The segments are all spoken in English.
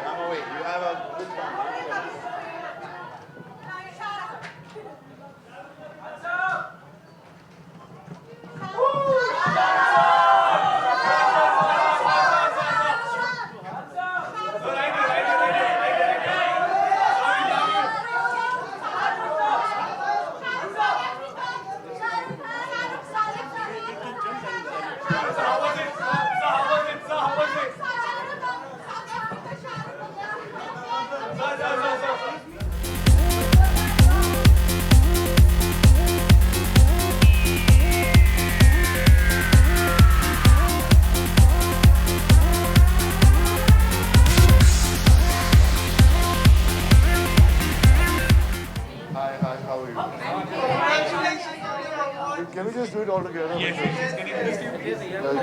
I'm away. You have a good time. Hi, hi, how are you? Can we just do it all together?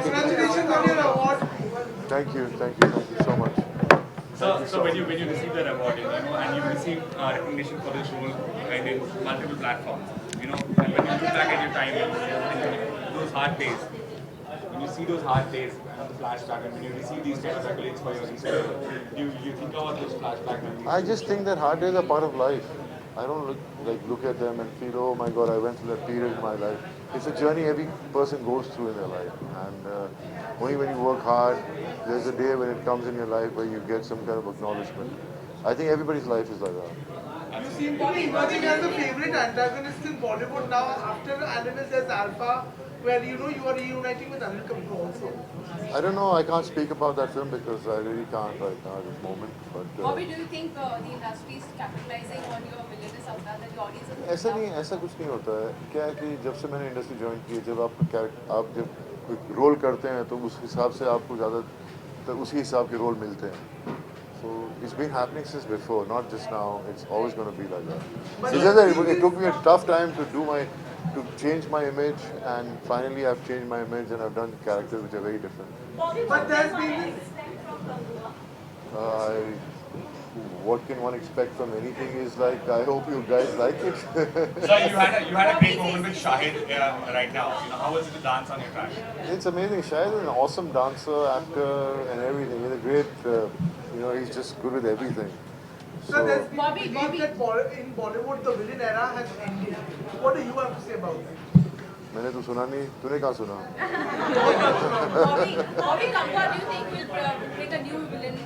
Congratulations on your award. Thank you so much. So when you receive that award, and you receive recognition for this role and in multiple platforms, and when you look back at your time and those hard days, when you see those hard days and the flashback, and when you receive these kind of accolades for your career, you think about those flashback memories. I just think that hard days are part of life. I don't look at them and feel, oh my God, I went through that period in my life. It's a journey every person goes through in their life, and only when you work hard, there's a day when it comes in your life where you get some kind of acknowledgement. I think everybody's life is like that. You seem to be emerging as a favorite antagonist in Bollywood now after Animals as Alpha, where you are reuniting with Anil Kapoor also. I don't know. I can't speak about that film because I really can't right now at this moment. But Bobby, do you think the industry is capitalizing on your villainous avatar that the audience is ऐसा नहीं, ऐसा कुछ नहीं होता है. क्या है कि जब से मैंने इंडस्ट्री ज्वाइन की, जब आप जब कोई रोल करते हैं तो उस हिसाब से आपको ज़्यादा तो उसी हिसाब के रोल मिलते हैं. So it's been happening since before, not just now. It's always going to be like that. It's just that it took me a tough time to change my image, and finally I've changed my image and I've done characters which are very different. But there's been What can one expect from anything is like, I hope you guys like it. So you had a great moment with Shahid right now. How was it to dance on your track? It's amazing. Shahid is an awesome dancer, actor, and everything. He's a great, he's just good with everything. so there's been Bobby, belief that in Bollywood the villain era has ended. What do you have to say about it? मैंने तो सुना नहीं, तूने कहाँ सुना? Bobby Kapoor, do you think will make a new villain?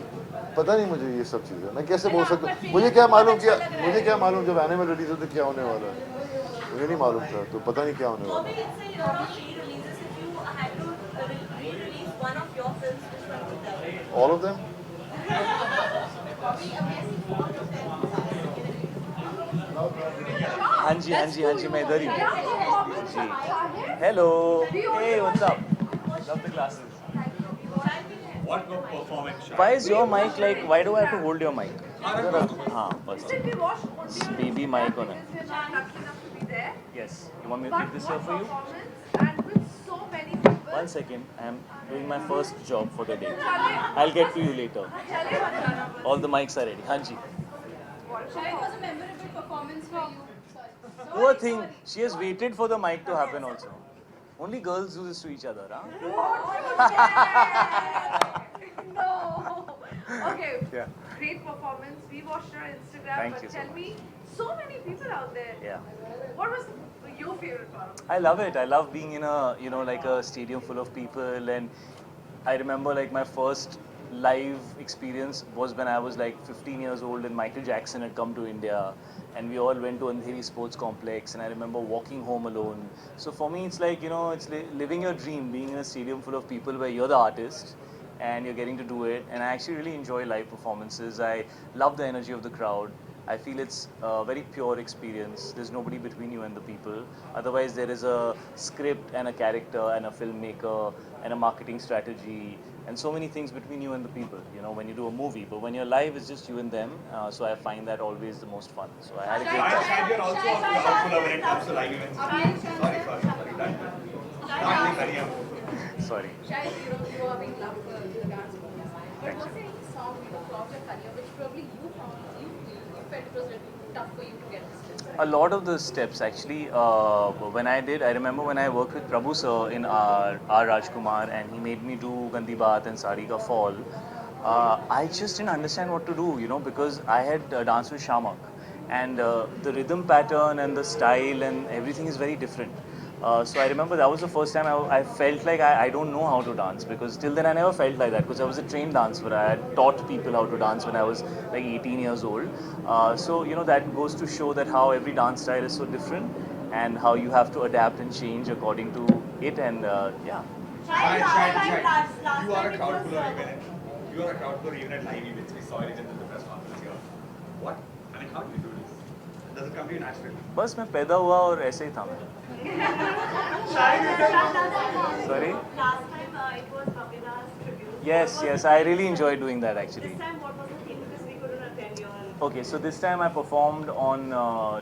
पता नहीं मुझे ये सब चीज़ें. मैं कैसे बोल सकता हूँ? मुझे क्या मालूम जब एनिमल रिलीज होता क्या होने वाला है? मुझे नहीं मालूम था, तो पता नहीं क्या होने वाला. Bobby, let's say re-releases. If you had to re-release one of your films, which one would that be? All of them? हाँ जी मैं इधर ही हूँ जी. Hello, hey, what's up? Love the glasses. What performance, Shahid? Why is your mic like? Why do I have to hold your mic? हाँ, बस. Baby mic on it. Yes. You want me to keep this here for you? One second. I am doing my first job for the day. I'll get to you later. All the mics are ready. हाँ जी. Shahid was a memorable performance for you. Sorry. Poor thing. She has waited for the mic to happen also. Only girls do this to each other, huh? No. Okay. Yeah. Great performance. We watched your Instagram. Thank but you so tell much. me, so many people out there. Yeah. What was your favorite part? I love it. I love being in a, like a stadium full of people. And I remember like my first live experience was when I was like 15 years old and Michael Jackson had come to India. And we all went to Andheri Sports Complex. And I remember walking home alone. So for me, it's like, it's living your dream, being in a stadium full of people where you're the artist and you're getting to do it. And I actually really enjoy live performances. I love the energy of the crowd. I feel it's a very pure experience. There's nobody between you and the people. Otherwise, there is a script and a character and a filmmaker and a marketing strategy and so many things between you and the people, when you do a movie. But when you're live, it's just you and them. So I find that always the most fun. So I had a great time. Shahid, you're also a crowd when it comes to live events. Sorry. Sorry. Shahid, you are being loved for the dance performance. But was there any song in the throughout your career which probably you found felt it was really tough for you to get this? A lot of the steps actually, when I remember when I worked with Prabhu sir in R. Rajkumar, and he made me do Gandhi Baat and Sari Ka Fall. I just didn't understand what to do, you know, because I had danced with Shamak, and the rhythm pattern and the style and everything is very different. So I remember that was the first time I felt like I don't know how to dance, because till then I never felt like that, because I was a trained dancer. I had taught people how to dance when I was like 18 years old. So you know, that goes to show that how every dance style is so different, and how you have to adapt and change according to it. And yeah. You are a crowd puller even at you are a crowd puller even at live events. We saw it in the press conference here. What? I mean, how do you do this? Does it come to you naturally? बस मैं पैदा हुआ और ऐसे ही था मैं. Sorry? Last time it was Kavina's tribute. Yes, I really enjoyed doing that actually. This time what was the theme? Because we couldn't attend your... Okay, so this time I performed on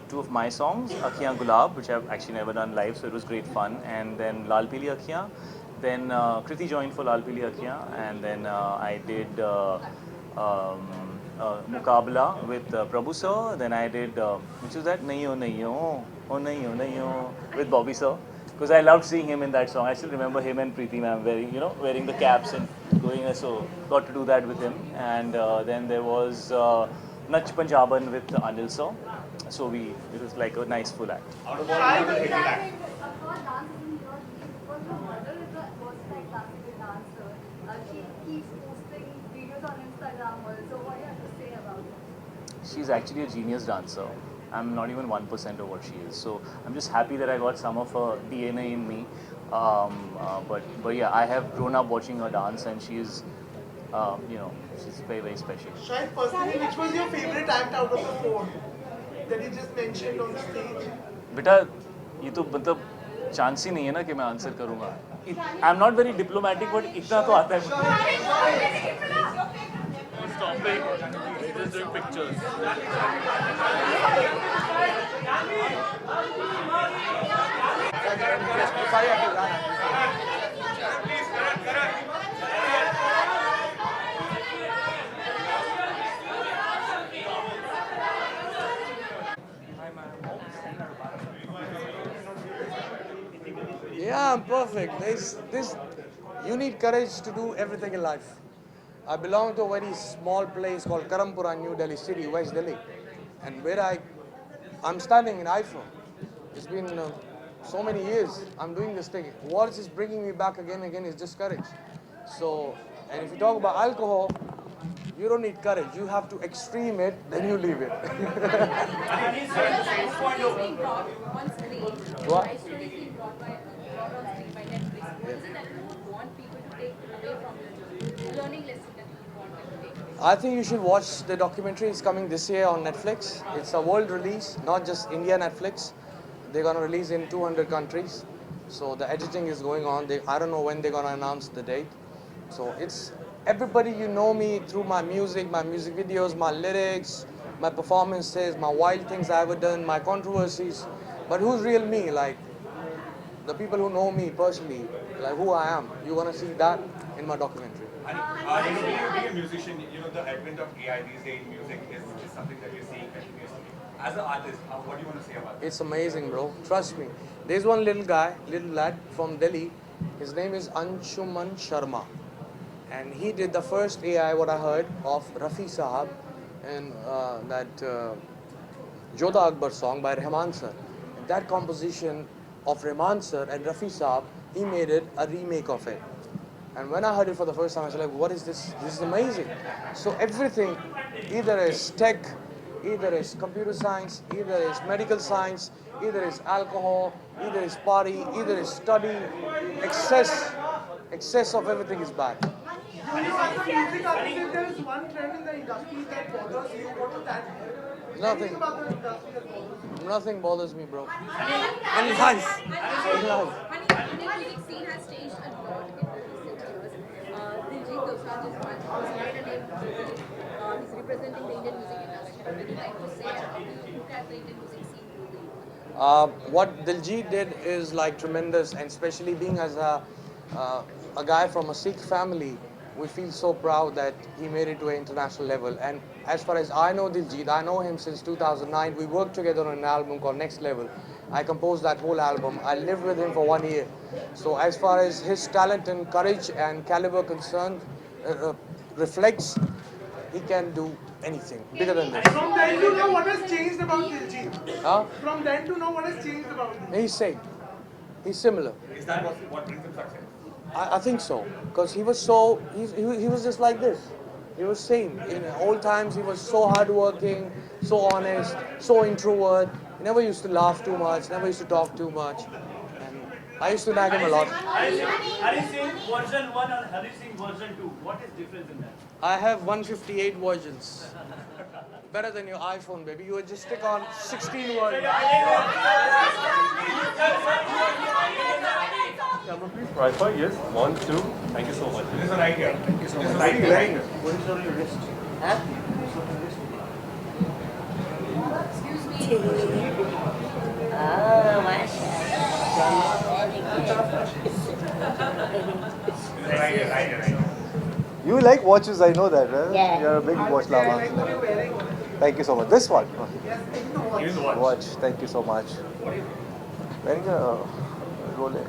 two of my songs, Akhiyan Gulab, which I've actually never done live, so it was great fun, and then Lal Pili Akhiyan. Then Kriti joined for Lal Pili Akhiyan, and then I did Mukabla with Prabhu sir. Then I did, which was that, Nayo, with Bobby sir. Because I loved seeing him in that song. I still remember him and Preeti ma'am wearing the caps and going, so got to do that with him. And then there was Nach Punjaban with Anil sir. So it was like a nice full act. Out of all, what was the favorite act? She keeps posting videos on Instagram also. What do you have to say about it? She's actually a genius dancer. I'm not even 1% of what she is. So I'm just happy that I got some of her DNA in me. But yeah, I have grown up watching her dance, and she's, she's very, very special. Shahid, personally, which was your favorite act out of the four that you just mentioned on stage? बेटा ये तो मतलब chance ही नहीं है ना कि मैं answer करूँगा. I am not very diplomatic, but इतना तो आता है मुझे. Stopping, just doing pictures. Yeah, I'm perfect. You need courage to do everything in life. I belong to a very small place called Karampura, New Delhi City, West Delhi. And where I'm standing in IFA. It's been so many years I'm doing this thing. What is bringing me back again and again is just courage. So, and if you talk about alcohol, you don't need courage. You have to extreme it, then you leave it. being brought on stage. What? Life stories being brought on stage by Netflix. What is it that you would want people to take away from your journey? Learning lesson that you would want them to take? I think you should watch the documentary. It's coming this year on Netflix. It's a world release, not just India Netflix. They're going to release in 200 countries. So the editing is going on. I don't know when they're going to announce the date. So it's everybody, you know me through my music videos, my lyrics, my performances, my wild things I've ever done, my controversies. But who's real me? Like the people who know me personally, like who I am. You're going to see that in my documentary. And being a musician, the advent of AI these days in music is something that we're seeing continuously. As an artist, what do you want to say about it? It's amazing, bro. Trust me. There's one little lad from Delhi. His name is Anshuman Sharma. And he did the first AI, what I heard, of Rafi Sahab and that Jodha Akbar song by Rahman sir. And that composition of Rahman sir and Rafi Sahab, he made it a remake of it. And when I heard it for the first time, I was like, what is this? This is amazing. So everything, either is tech, either is computer science, either is medical science, either is alcohol, either is party, either is study, excess of everything is bad. If there is one trend in the industry that bothers you, what would that be? Nothing. Anything about the industry that bothers you? Nothing bothers me, bro. Honey, In life. In life. Indian music scene has changed a lot in the recent years. Diljit Dosanjh is one who's made a name globally. He's representing the Indian music industry. What would you like to say? How do you look at the Indian music scene globally? What Diljit did is like tremendous, and especially being as a guy from a Sikh family, we feel so proud that he made it to an international level. And as far as I know Diljit, I know him since 2009. We worked together on an album called Next Level. I composed that whole album. I lived with him for 1 year. So as far as his talent and courage and caliber concerned, reflects, he can do anything bigger than this. From then to now, what has changed about Diljit? Huh? From then to now, what has changed about him? He's same. He's similar. Is that what brings him success? I think so, because he was so he was just like this. He was same. In old times, he was so hardworking, so honest, so introvert. He never used to laugh too much, never used to talk too much. And I used to nag him a lot. Hari Singh version 1 and Hari Singh version 2. What is difference in that? I have 158 versions. Better than your iPhone, baby. You would just stick on 16 versions. Camera please. Tripod, yes. 1, 2. Thank you so much. This is right here. Thank you so much. Right here. What is on your wrist? Excuse me. Right here. Right here. You like watches, I know that. Right? Yeah. You're a big watch Yeah, I lover. like what you're wearing. Thank you so much. This one. Yes, take the watch. Use the watch. Watch. Thank you so much. Wearing a Rolex.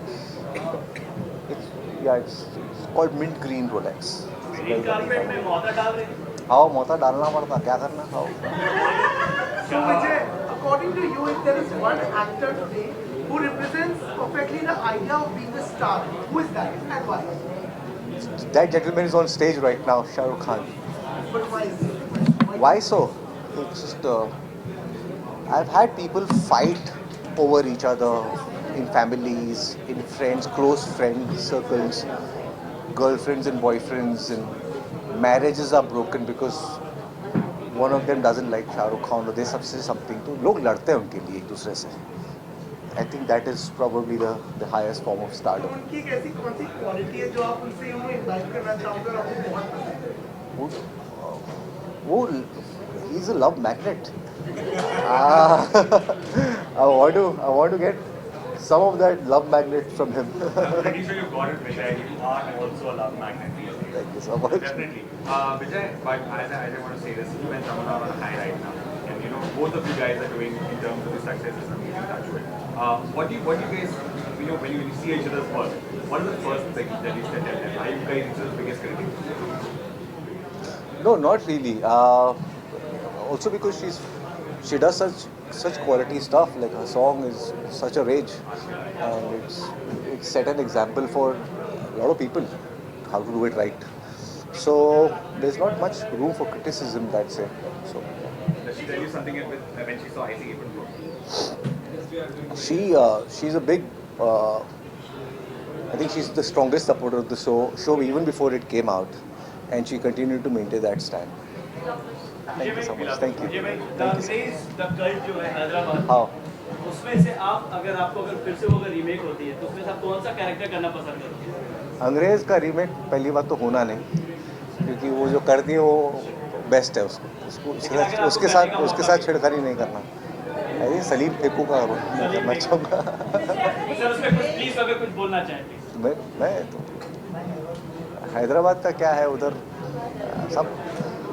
It's called mint green Rolex. Green carpet में मौता डाल रहे हैं हाँ मोता डालना पड़ता क्या करना हाँ So Vijay, according to you, if there is one actor today who represents perfectly the idea of being a star, who is that and why? That gentleman is on stage right now, Shah Rukh Khan. But why is it? Why so? It's just I've had people fight over each other in families, in friends, close friend circles, girlfriends and boyfriends, and marriages are broken because one of them doesn't like Shah Rukh Khan or they say something. तो लोग लड़ते हैं उनके लिए एक दूसरे से. I think that is probably the highest form of तो stardom. उनकी एक ऐसी कौन सी क्वालिटी है जो आप उनसे इनवाइट करना चाहोगे और आपको बहुत पसंद है? वो he's a love magnet. I want to get some of that love magnet from him. I'm pretty sure you got it, Vijay. You are also a love magnet. Thank you so much. Definitely. Vijay, but as I want to say this, you and Raman are on a high right now. And you know, both of you guys are doing in terms of the success is amazing, touch wood. What do you guys, you know, when you see each other's work, what is the first thing that you tell them? Are you guys each other's biggest critics? No, not really. Also because she does such quality stuff. Like her song is such a rage, and it's set an example for a lot of people how to do it right. So there's not much room for criticism. That's it. So Does she tell you something when she saw Icy even go? she's a big. I think she's the strongest supporter of the show even before it came out, and she continued to maintain that stand. Thank you so much. Thank you. विजय भाई the Thank you. अंग्रेज the cult जो है Hyderabad How? उसमें से आप आपको अगर फिर से वो अगर रीमेक होती है तो उसमें से आप कौन सा कैरेक्टर करना पसंद करोगे अंग्रेज का रीमेक पहली बात तो होना नहीं, क्योंकि वो जो कर दिए वो बेस्ट है उसके साथ छिड़खानी नहीं करना. अरे सलीम फेकू का रोल मैं करना चाहूँगा. सर उसमें कुछ प्लीज अगर कुछ बोलना चाहें प्लीज मैं तो हैदराबाद का क्या है उधर सब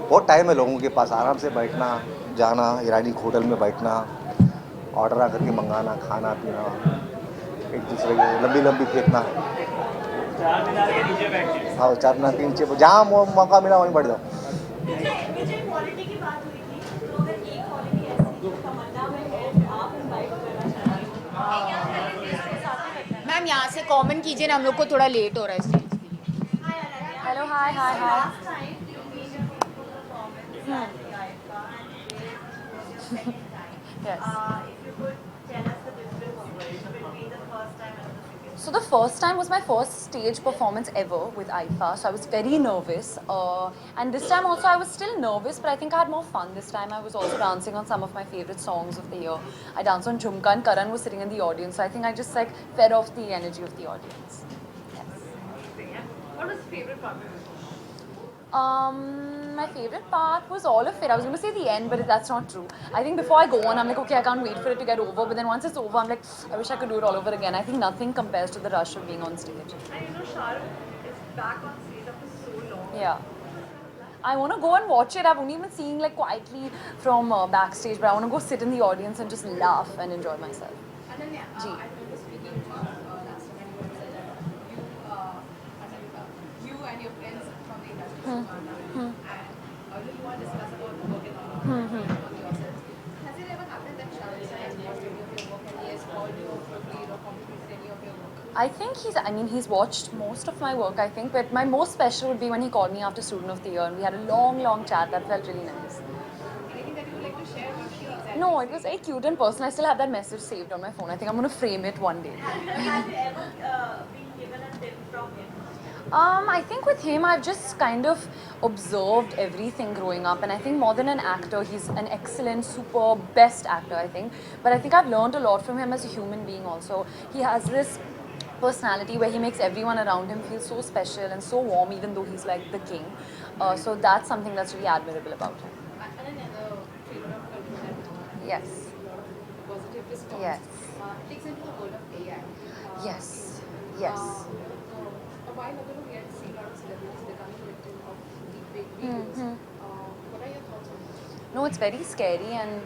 बहुत टाइम है लोगों के पास, आराम से बैठना जाना, ईरानी होटल में बैठना, ऑर्डर आकर के मंगाना, खाना पीना, एक दूसरे को लंबी फेंकना. चार मीनार के नीचे बैठ के हाँ 4 मीनार के नीचे जहाँ मौका मिला वहीं बैठ जाओ. विजय क्वालिटी की बात हुई थी तो अगर एक क्वालिटी ऐसी जो तमन्ना में है आप इनवाइट करना चाहेंगे मैम यहाँ से कॉमन कीजिए ना, हम लोग को थोड़ा लेट हो रहा है स्टेज के लिए. Hello hi hi hi. So the first time was my first stage performance ever with IFA, so I was very nervous. And this time also I was still nervous, but I think I had more fun this time. I was also dancing on some of my favorite songs of the year. I danced on Jhumka and Karan was sitting in the audience, so I think I just like fed off the energy of the audience. Yes. What was your favorite part? My favorite part was all of it. I was going to say the end, but that's not true. I think before I go on, I'm like, okay, I can't wait for it to get over. But then once it's over, I'm like, I wish I could do it all over again. I think nothing compares to the rush of being on stage. And you know, Shah Rukh is back on stage after so long. Yeah. I want to go and watch it. I've only been seeing like quietly from backstage, but I want to go sit in the audience and just laugh and enjoy myself. And then, yeah, Ji. I remember speaking last time when you said that you and your friends from the industry I think he's watched most of my work, I think, but my most special would be when he called me after Student of the Year and we had a long, long chat. That felt really nice. Anything that you would like to share with me exactly? No, it was very cute and personal. I still have that message saved on my phone. I think I'm going to frame it one day. Have you ever been given a tip from him? I think with him, I've just kind of observed everything growing up, and I think more than an actor, he's an excellent, super, best actor, I think. But I think I've learned a lot from him as a human being also. He has this personality where he makes everyone around him feel so special and so warm, even though he's like the king. So that's something that's really admirable about him. And another favorite of culture Yes. positive response. Yes. Takes into the world of AI. Yes. Yes. A while ago, we had seen a lot of celebrities becoming victim of deepfake videos. What are your thoughts on this? No, it's very scary, and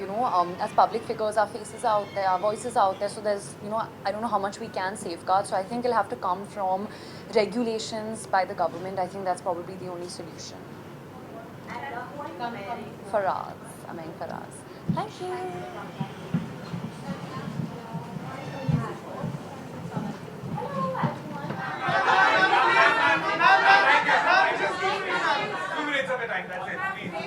as public figures, our faces out there, our voices out there. So there's, I don't know how much we can safeguard. So I think it'll have to come from regulations by the government. I think that's probably the only solution. Faraz, Amang Faraz. Thank you.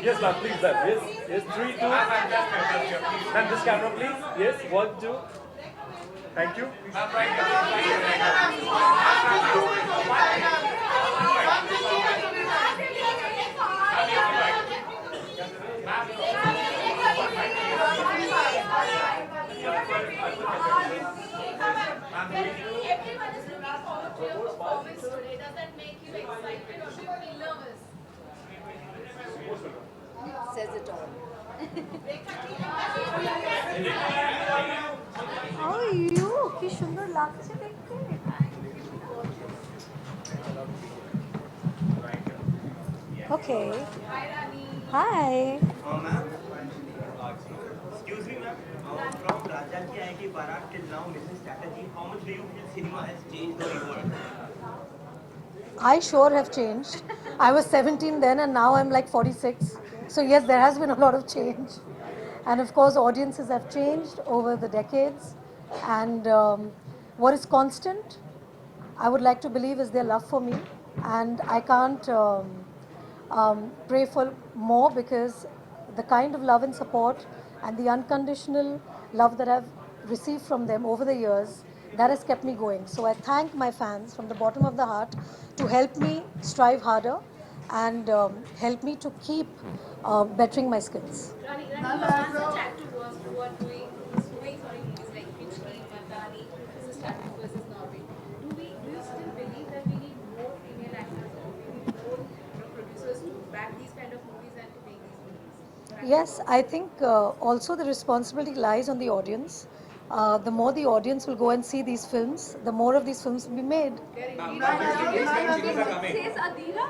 Yes, ma'am, please, ma'am. Yes, yes, 3, 2. Ma'am, this camera, please. Yes, 1, 2. Thank you. Everyone is looking forward to your performance today. Does that make you excited or do you feel nervous? Says it all. How are you? কি সুন্দর লাগছে দেখতে। Okay. Hi. Excuse me, ma'am. From Raja Ki Aayegi Barat till now, Mrs. Chatterjee, how much do you feel cinema has changed the world? I sure have changed. I was 17 then and now I'm like 46. So yes, there has been a lot of change. And of course, audiences have changed over the decades. And what is constant, I would like to believe, is their love for me. And I can't pray for more, because the kind of love and support and the unconditional love that I've received from them over the years, that has kept me going. So I thank my fans from the bottom of the heart to help me strive harder and help me to keep bettering my skills. Rani, you asked the tattooers who are doing movies like Pichli, Mandani, Mrs. Tattoo versus Norway. Do you still believe that we need more female actors, or we need more producers to back these kind of movies and to make these movies? Yes, I think also the responsibility lies on the audience. The more the audience will go and see these films, the more of these films will be made. Says Adira.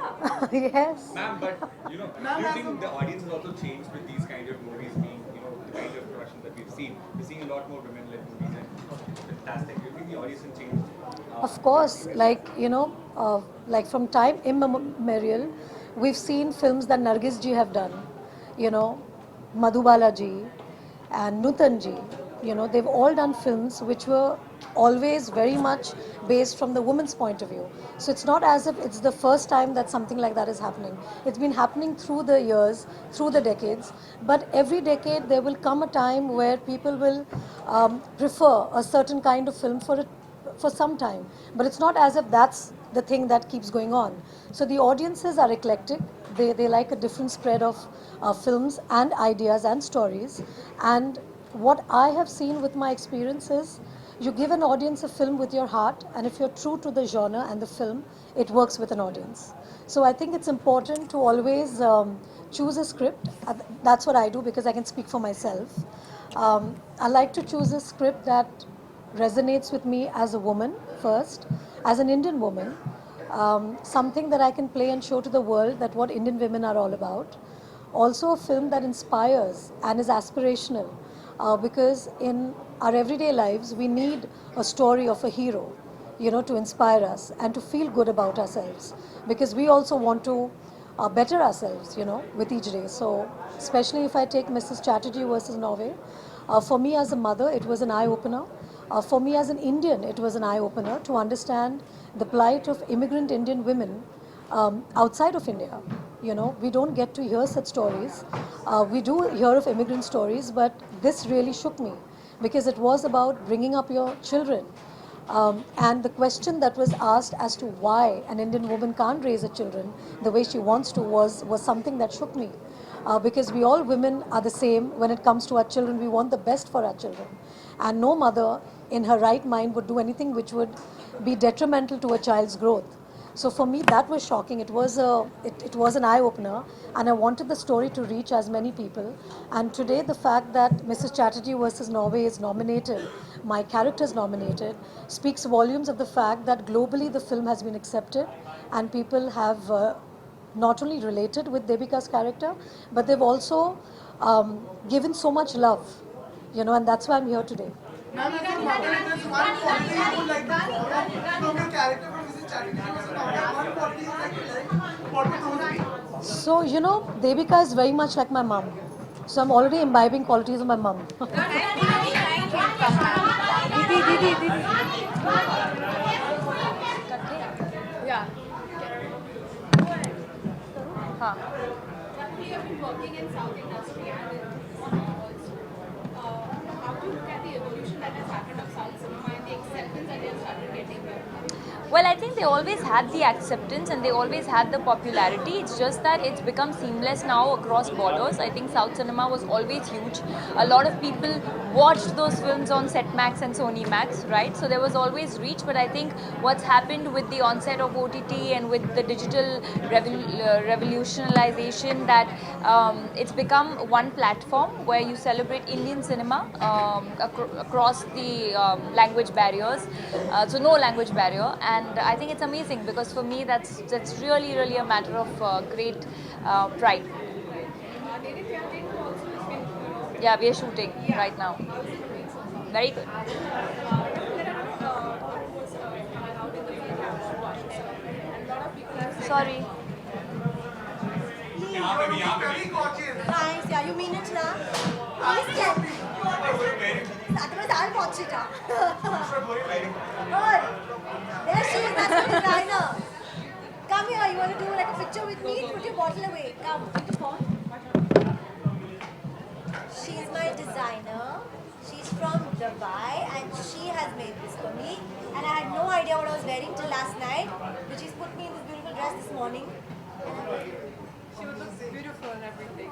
Yes. Ma'am, but do you think the audience has also changed with these kind of movies being, the kind of production that we've seen? We're seeing a lot more women-led movies and fantastic. Do you think the audience has changed? Of course, like from time immemorial, we've seen films that Nargis ji have done. Madhubala ji and Nutan ji. They've all done films which were always very much based from the woman's point of view. So it's not as if it's the first time that something like that is happening. It's been happening through the years, through the decades. But every decade there will come a time where people will prefer a certain kind of film for some time. But it's not as if that's the thing that keeps going on. So the audiences are eclectic. They like a different spread of films and ideas and stories. And what I have seen with my experience is, you give an audience a film with your heart, and if you're true to the genre and the film, it works with an audience. So I think it's important to always choose a script. That's what I do, because I can speak for myself. I like to choose a script that resonates with me as a woman first, as an Indian woman, something that I can play and show to the world that what Indian women are all about. Also a film that inspires and is aspirational. Because in our everyday lives, we need a story of a hero, to inspire us and to feel good about ourselves. Because we also want to better ourselves, with each day. So, especially if I take Mrs. Chatterjee versus Norway, for me as a mother, it was an eye-opener. For me as an Indian, it was an eye-opener to understand the plight of immigrant Indian women outside of India. You know, we don't get to hear such stories. We do hear of immigrant stories, but this really shook me because it was about bringing up your children. And the question that was asked as to why an Indian woman can't raise her children the way she wants to was something that shook me. Because we all women are the same when it comes to our children. We want the best for our children. And no mother in her right mind would do anything which would be detrimental to a child's growth. So for me, that was shocking. It was an eye-opener, and I wanted the story to reach as many people. And today, the fact that Mrs. Chatterjee versus Norway is nominated, my character is nominated, speaks volumes of the fact that globally the film has been accepted, and people have not only related with Devika's character, but they've also given so much love, you know, and that's why I'm here today. Ma'am, as a mother, if there's one quality you would like to borrow from your character from Mrs. Chatterjee versus Norway, one quality you would like to learn, what would those be? So, you know, Devika is very much like my mom. So I'm already imbibing qualities of my mom. Yeah. Huh. Definitely, you have been working in South industry and in also. How do you look at the evolution that has happened of South cinema and the acceptance that they have started getting there? Well, I think they always had the acceptance and they always had the popularity. It's just that it's become seamless now across borders. I think South cinema was always huge. A lot of people watched those films on Setmax and Sony Max, right? So there was always reach. But I think what's happened with the onset of OTT and with the digital revolutionization, that it's become one platform where you celebrate Indian cinema across the language barriers. So no language barrier. And I think it's amazing because for me that's really a matter of great pride. Yeah, we are shooting right now. Very good. Sorry. Nice, yeah, you mean it now? Please tell me. Otherwise, I'll watch it. Good. There she is, that's the designer. Come here, you want to do like a picture with me? Put your bottle away. Come, take the phone. She's my designer. She's from Dubai and she has made this for me. And I had no idea what I was wearing till last night. But she's put me in this beautiful dress this morning. She would look beautiful and everything.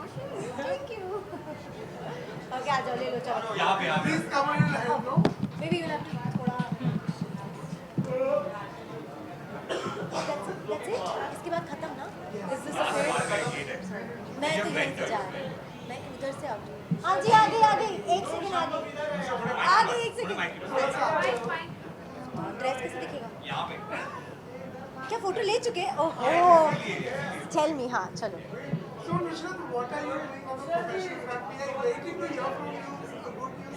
Thank you. Okay, आ जाओ ले लो चलो. Please come on and help, no? Maybe you'll have to थोड़ा. That's it. इसके बाद खत्म ना? Is this a fair? मैं तो यहीं से जा रही हूँ. मैं उधर से आऊँ. हाँ जी आ गई. एक सेकंड आ गई. एक सेकंड. ड्रेस कैसे दिखेगा? यहाँ पे. क्या फोटो ले चुके? ओहो. Tell me, हाँ चलो. So, Nusrat, what are you doing on the professional front? We are waiting to hear from you. Good news.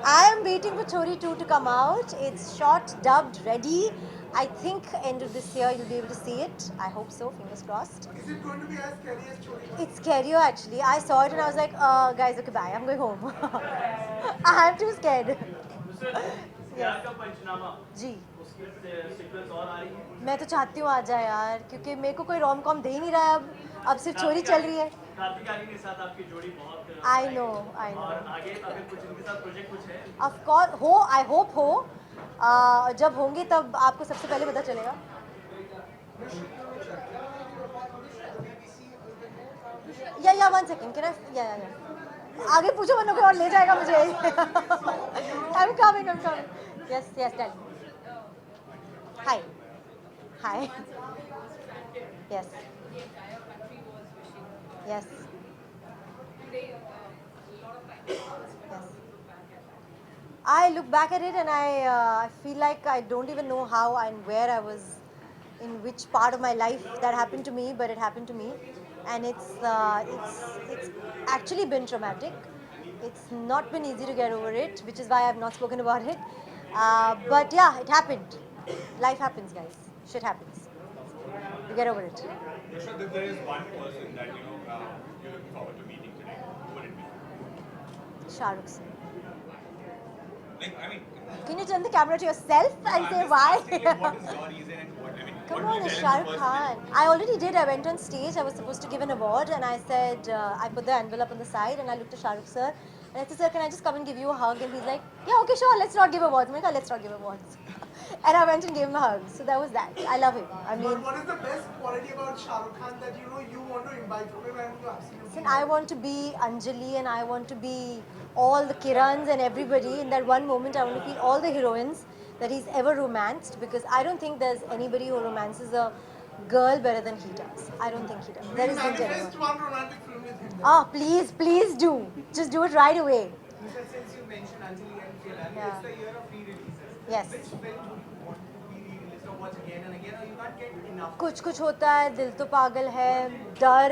I am waiting for Chori 2 to come out. It's shot, dubbed, ready. I think end of this year you'll be able to see it. I hope so, fingers crossed. Is it going to be as scary as Chori? It's scarier actually. I saw it and I was like, guys, okay, bye. I'm going home. I'm too scared. प्यार का पंचनामा जी उसकी sequence और आ रही है. मैं तो चाहती हूँ आ जाए यार, क्योंकि मेरे को कोई रोम कॉम दे ही नहीं रहा है अब सिर्फ चोरी चल रही है. कार्तिक आर्यन के साथ आपकी जोड़ी बहुत. I know. और आगे अगर कुछ इनके साथ प्रोजेक्ट कुछ है. Of course हो, I hope हो. जब होंगे तब आपको सबसे पहले पता चलेगा. या 1 second. Can I? Yeah. आगे पूछो वरना कोई और ले जाएगा मुझे. I'm coming. Yes, tell me. Hi. Yes. Yes. I look back at it and I feel like I don't even know how and where I was, in which part of my life that happened to me, but it happened to me, and it's actually been traumatic. It's not been easy to get over it, which is why I've not spoken about it. But yeah, it happened. Life happens, guys. Shit happens. You get over it. Nusrat, if there is one person that you're looking forward to meeting today, who would it be? Shah Rukh Khan. Like, I mean, Can you turn the camera to yourself and say why? like, what is your reason and what, I mean, Come what on, do you it's tell Shah in the Rukh first Khan. I already did. I went on stage. I was supposed to give an award, and I said, I put the envelope on the side, and I looked at Shah Rukh sir, and I said, sir, can I just come and give you a hug? And he's like, yeah, okay, sure. Let's not give awards. I'm like, oh, let's not give awards. And I went and gave him a hug. So that was that. I love him. I But mean, what is the best quality about Shah Rukh Khan that you want to imbibe from him and you absolutely listen, I want to be Anjali, and I want to be all the Kirans and everybody. In that one moment, I want to be all the heroines that he's ever romanced, because I don't think there's anybody who romances a girl better than he does. I don't think he does. There isn't anyone. manifest one romantic film with him. Ah, please, please do. Just do it right away. Since you mentioned Anjali and Kiran, Yeah. it's the year of re-releases. Yes. Which film would you want to be re-released or watch again and again, or you can't get enough? कुछ कुछ होता है, दिल तो पागल है, डर,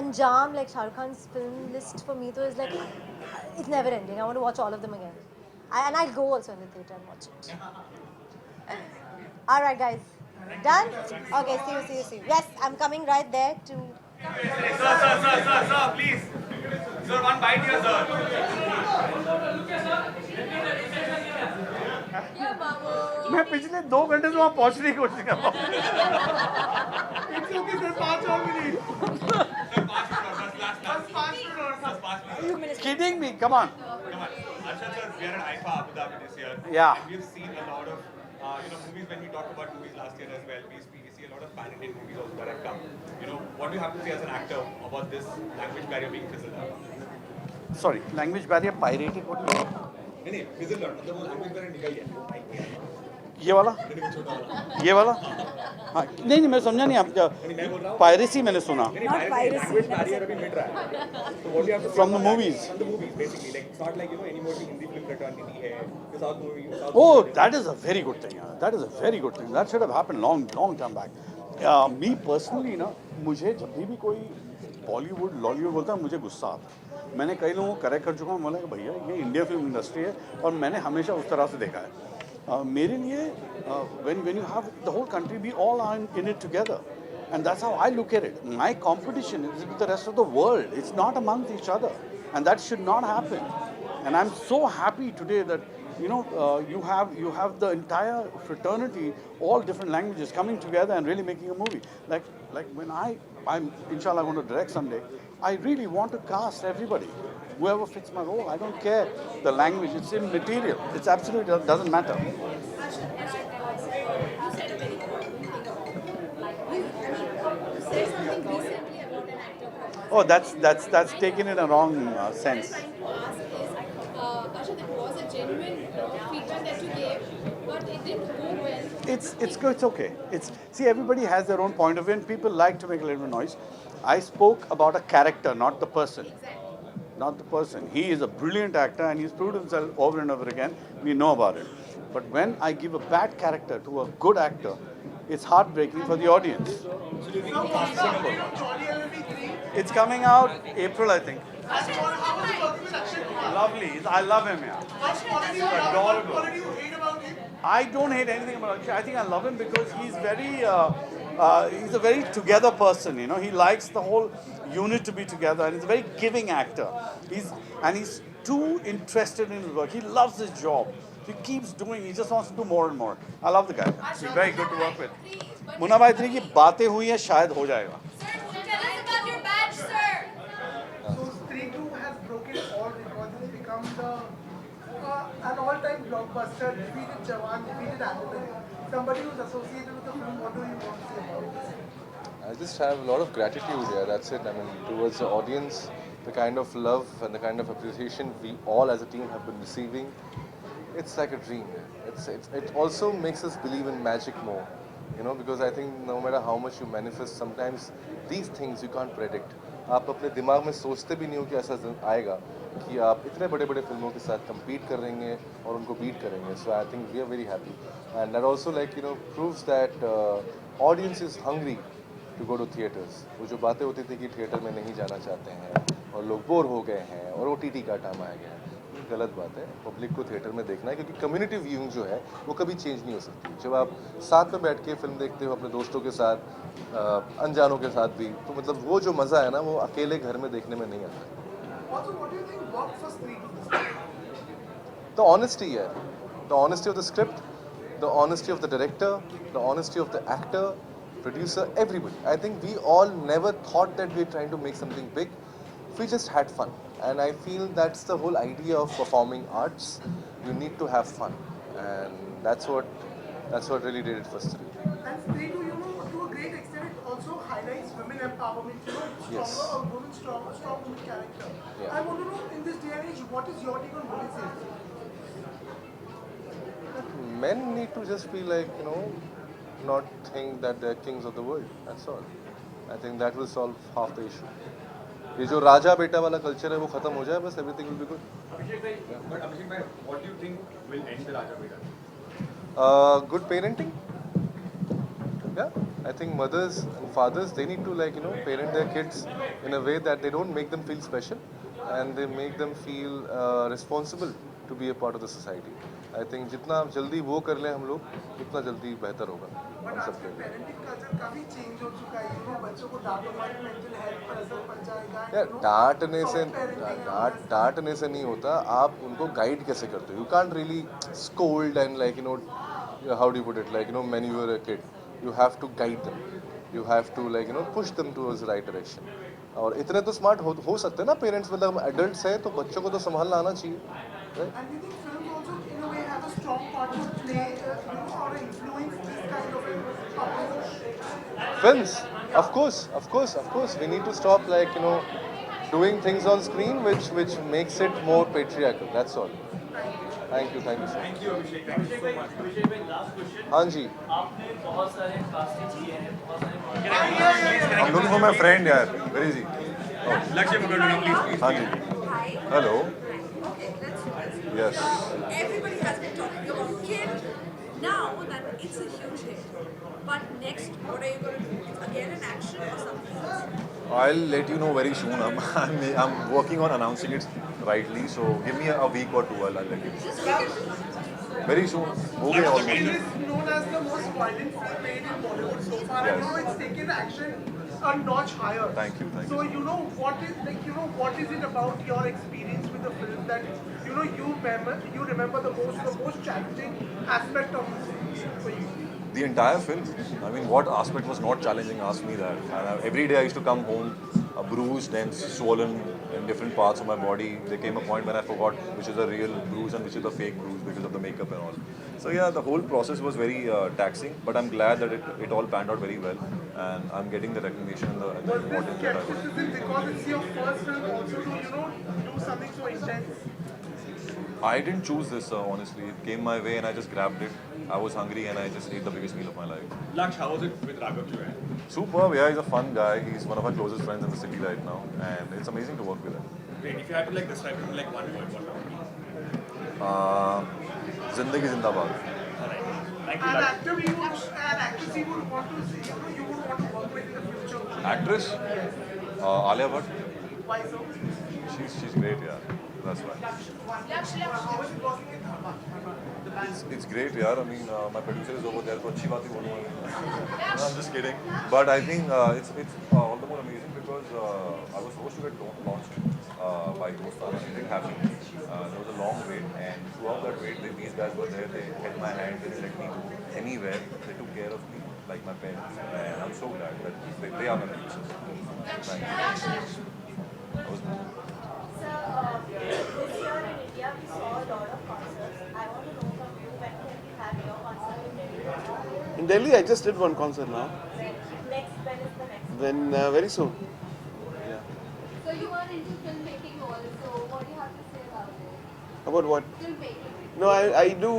अंजाम, like Shah Rukh Khan's film list for me, so is like, it's never ending. I want to watch all of them again. And I'll go also in the theatre and watch it. All right, guys. Done? Okay, see you. Yes, I'm coming right there to... Sir, please. Sir, one bite here, sir. मैं पिछले 2 घंटे से वहाँ पहुँचने की कोशिश कर रहा हूँ. It's okay, sir. 5 more minutes. Just 5 minutes. Are you kidding me? Come on. Come on. Arshad sir, we are at IFA Abu Dhabi this year. Yeah. And we've seen a lot of, movies. When we talked about movies last year as well, we see a lot of pan-Indian movies also that have come. What do you have to say as an actor about this language barrier being fizzled out? Sorry, language barrier pirated. What do you mean? नहीं, fizzled out. मतलब वो language barrier निकल गया. ये वाला? ये वाला? हाँ, नहीं मैं समझा नहीं. आप पायरेसी मैंने सुना. Language barrier अभी मिट रहा है. So what do you have to say From the about that? movies. From the movies, basically. Like, it's not like, anymore the Hindi film fraternity है. The South movie. Oh, that is a very good thing. That is a very good thing. That should have happened long time back. Me personally ना, मुझे जब भी कोई बॉलीवुड लॉलीवुड बोलता है मुझे गुस्सा आता है. मैंने कई लोगों को करेक्ट कर चुका हूँ. बोला कि भैया ये इंडिया फिल्म इंडस्ट्री है और मैंने हमेशा उस तरह से देखा है. मेरे लिए when you have the whole country, we all are in it together, and that's how I look at it. My competition is with the rest of the world. It's not amongst each other, and that should not happen. And I'm so happy today that you have the entire fraternity, all different languages coming together and really making a movie. Like when I'm inshallah going to direct someday, I really want to cast everybody, whoever fits my role. I don't care the language; it's immaterial. It's absolutely doesn't matter. You said a very important thing about you said something recently about an actor. Oh, that's taken in a wrong sense. What I'm trying to ask is, Arshad, it was a genuine feedback that you gave, but it didn't go well. It's good. It's okay. See, everybody has their own point of view, and people like to make a little bit of noise. I spoke about a character, not the person. Not the person. He is a brilliant actor, and he's proved himself over and over again. We know about it. But when I give a bad character to a good actor, it's heartbreaking for the audience. Simple. It's coming out April, I think. Lovely. I love him, yeah. He's adorable. I don't hate anything about Akshay. I think I love him because he's he's a very together person. He likes the whole unit to be together, and he's a very giving actor. He's too interested in his work. He loves his job. He keeps doing. He just wants to do more and more. I love the guy. He's very good to work with. Munna भाई 3 की बातें हुई हैं, शायद हो जाएगा. Tell us about your badge, sir. So Stree 2 has broken all records and become an all-time blockbuster, defeated Jawan, defeated Anatoli. Somebody who's associated with the film, what do you want to say about this? I just have a lot of gratitude here, that's it. I mean, towards the audience, the kind of love and the kind of appreciation we all as a team have been receiving, it's like a dream. It also makes us believe in magic more, because I think no matter how much you manifest, sometimes these things you can't predict. आप अपने दिमाग में सोचते भी नहीं हो कि ऐसा आएगा कि आप इतने बड़े फिल्मों के साथ compete करेंगे और उनको beat करेंगे. So I think we are very happy, and that also proves that audience is hungry to go to theaters. वो जो बातें होती थी कि थिएटर में नहीं जाना चाहते हैं और लोग बोर हो गए हैं और OTT का टाइम आ गया है, गलत बात है. पब्लिक को थिएटर में देखना है, क्योंकि कम्युनिटी व्यूइंग जो है वो कभी चेंज नहीं हो सकती. जब आप साथ में बैठ के फिल्म देखते हो अपने दोस्तों के साथ, अनजानों के साथ भी, तो मतलब वो जो मज़ा है ना, वो अकेले घर में देखने में नहीं आता. Also, what do you think worked for Stree 2? The honesty here, the honesty of the script, the honesty of the director, the honesty of the actor, producer, everybody. I think we all never thought that we're trying to make something big. We just had fun. And I feel that's the whole idea of performing arts. You need to have fun. And that's what really did it for Stree. And Stree, to a great extent, it also highlights women empowerment. Yes. A woman, strong woman character. Yeah. I want to know, in this day and age, what is your take on women's safety? Men need to just be like, not think that they're kings of the world. That's all. I think that will solve half the issue. ये जो राजा बेटा वाला culture है वो खत्म हो जाए बस everything will be good. Abhishek bhai, but Abhishek bhai, what do you think will end the Raja Beta? Good parenting. Yeah, I think mothers and fathers, they need to parent their kids in a way that they don't make them feel special and they make them feel responsible to be a part of the society. I think जितना जल्दी वो कर लें हम लोग उतना जल्दी बेहतर होगा हम सब के लिए. पेरेंटिंग कल्चर काफी चेंज हो चुका है। बच्चों को डांटो हमारी मेंटल हेल्थ पर असर पड़ जाएगा। यार डांटने से नहीं होता, आप उनको गाइड कैसे करते हो? You can't really scold and how do you put it, maneuver a kid. You have to guide them. You have to push them towards the right direction. और इतने तो स्मार्ट हो सकते हैं ना पेरेंट्स, मतलब एडल्ट्स हैं तो बच्चों को तो संभालना आना चाहिए. And we think films also, in a way, have a strong part to play, or influence this kind of approach. Films, of course. We need to stop doing things on screen which makes it more patriarchal. That's all. Thank you so much. Thank you, Abhishek. Thank you so much. अभिषेक भाई, last question. हाँ जी. आपने बहुत सारे casting किए हैं, बहुत सारे. I'm looking for my friend, yaar. Where is he? Lakshya Mukherjee, please. हाँ जी. Hello. Okay, let's do this. Yes. Everybody has been talking about Kill. Now that it's a huge hit, but next, what are you going to do? It's again an action or something else? I'll let you know very soon. I'm working on announcing it rightly, so give me a week or two. I'll let you know. Very soon. हो गया It almost. is known as the most violent film made in Bollywood so far. Yes. I know it's taken action a notch higher. Thank you. So what is it about your experience with the film that you remember the most challenging aspect of this film for you? The entire film. I mean, what aspect was not challenging? Ask me that. And every day I used to come home bruised and swollen in different parts of my body. There came a point when I forgot which is a real bruise and which is a fake bruise because of the makeup and all. So yeah, the whole process was very taxing, but I'm glad that it all panned out very well, and I'm getting the recognition and the importance that I was. Skepticism because it's your first film also to do something so intense? I didn't choose this, honestly. It came my way and I just grabbed it. I was hungry and I just ate the biggest meal of my life. Laksh, how was it with Raghav Juel? Superb, yeah, he's a fun guy. He's one of our closest friends in the city right now, and it's amazing to work with him. Great. If you had to describe him in one word, what would it be? Zindagi Zindabad. Thank you, An Laksh. actor you would, an actress you would want to see, you would want to work with in the future. Actress? Alia Bhatt. Why so? She's great, yeah. That's why. How is it working in Dharma? It's great, yeah. I mean, my producer is over there, so अच्छी बात ही बोलूँगा. I'm just kidding. But I think it's all the more amazing because I was supposed to get launched by Dostan. It didn't happen. There was a long wait, and throughout that wait, these guys were there. They held my hand. They didn't let me go anywhere. They took care of me like my parents, and I'm so glad that they are my producers. Thank you. I was moved. Sir, this year in India we saw a lot of concerts. I want to know from you, when can we have your concert in Delhi? In Delhi, I just did one concert now. When is the next? Then very soon. Yeah. So you are into filmmaking also. What do you have to say about it? About what? Filmmaking. No, I do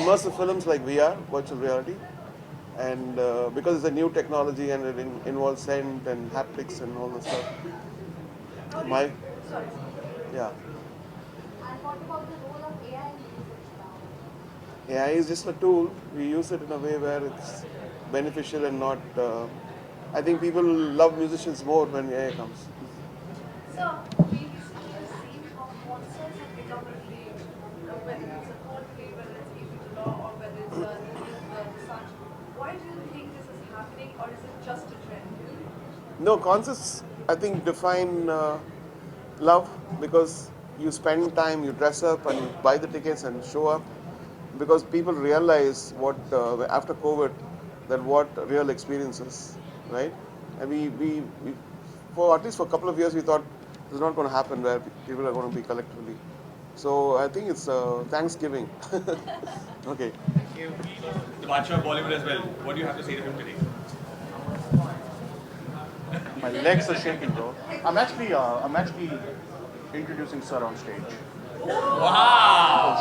immersive films like VR, virtual reality. And because it's a new technology and it involves scent and haptics and all that stuff. Sorry. Yeah. And what about the role of AI in music now? AI is just a tool. We use it in a way where it's beneficial and not. I think people love musicians more when AI comes. So, we recently have seen how concerts have become a rave, whether it's a Coldplay, whether it's AP Law, or whether it's such. Why do you think this is happening, or is it just a trend? No, concerts I think define love because you spend time, you dress up, and you buy the tickets and show up, because people realize what after COVID, that what real experience is, right? And we for at least for a couple of years we thought it's not going to happen where people are going to be collectively. So I think it's Thanksgiving. Okay. Thank you. The Badshah of Bollywood as well. What do you have to say to him today? My legs are shaking, bro. I'm actually introducing Sir on stage. Wow!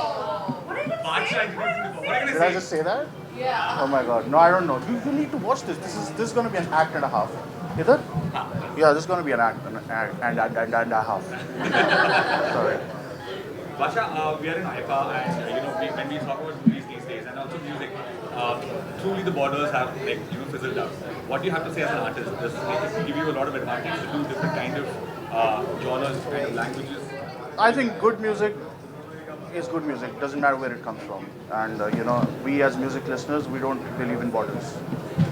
Badshah introducing the What are you Did going I to just say? say that? Yeah. Oh my God. No, I don't know. You need to watch this. This is going to be an act and a half. Is it? Yeah, this is going to be an act and a half. Sorry. Badshah, we are in IFA, and when we talk about movies these days and also music, truly the borders have fizzled out. What do you have to say as an artist? Does it give you a lot of advantage to do different kind of genres, kind of languages? I think good music is good music. Doesn't matter where it comes from. And we as music listeners, we don't believe in borders.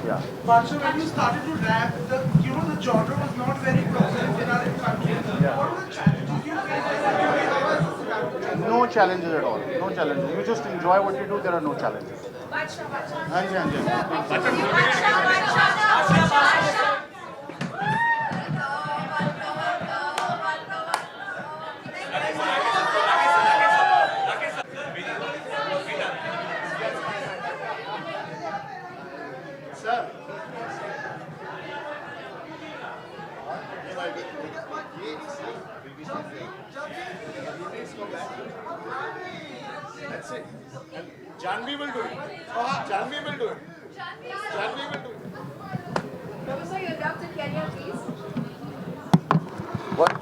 Yeah. Badshah, when you started to rap, the genre was not very prominent in our country. What were the challenges you faced? No challenges at all. No challenges. You just enjoy what you do. There are no challenges. Hanji, hanji. Sir. Let's see. And Janvi will do it. Janvi will do it. Janvi will do it. Professor, you adopted Kenya, please. What? We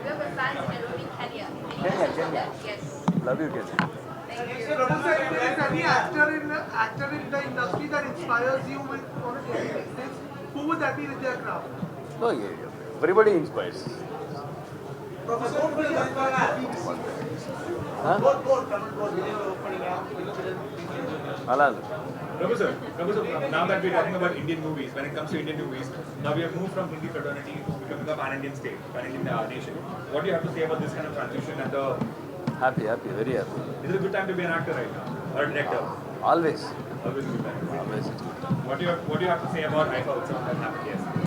have a fans in Nairobi, Kenya. Kenya. Yes. Love you, Kenya. Thank you. Professor, if there is any actor in the industry that inspires you on a daily basis, who would that be with their craft? Oh, yeah. Everybody inspires. Professor, who will Huh? Alal. Professor, now that we're talking about Indian movies, when it comes to Indian movies, now we have moved from Hindi fraternity to becoming a pan-Indian state, pan-Indian nation. What do you have to say about this kind of transition and the... Happy, very happy. Is it a good time to be an actor right now? Or a director? Always. Always a good time. Always. What do you have to say about IFA Utsav that happened yesterday?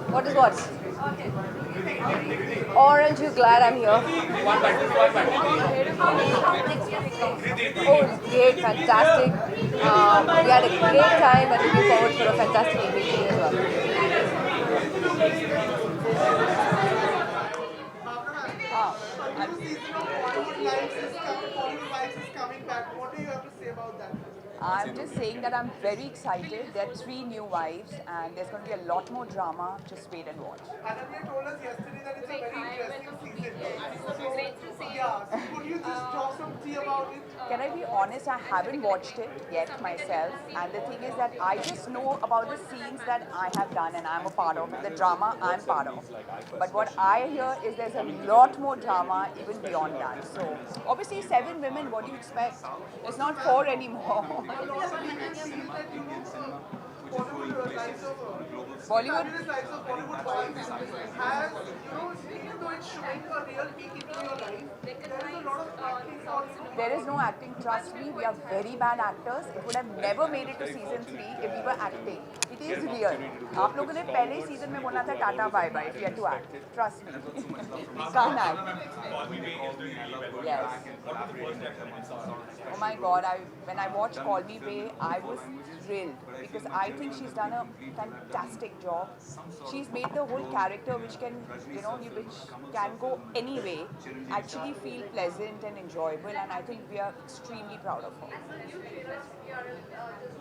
What is what? Aren't you glad I'm here? Oh, great, fantastic. We had a great time and looking forward for a fantastic evening as well. A new season of Bollywood Lives is coming back. What do you have to say about that? I'm just saying that I'm very excited. There are 3 new wives and there's going to be a lot more drama. Just wait and watch. Ananya told us yesterday that it's a very interesting season. Yeah, so could you just talk some tea about it? Can I be honest? I haven't watched it yet myself. And the thing is that I just know about the scenes that I have done and I'm a part of. The drama I'm part of. But what I hear is there's a lot more drama even beyond that. So obviously 7 women, what do you expect? It's not 4 anymore. Bollywood lives of Bollywood wives has, even though it's showing a real peek into your life, there is a lot of acting also. There is no acting, trust me, we are very bad actors. It would have never made it to season 3 if we were acting. It is real. आप लोगों ने पहले season में बोला था tata bye bye if you had to act. Trust me. Can't act. Yes. Oh my God, when I watched Call Me Bay, I was thrilled because I think she's done a fantastic job. She's made the whole character which can, which can go any way, actually feel pleasant and enjoyable, and I think we are extremely proud of her.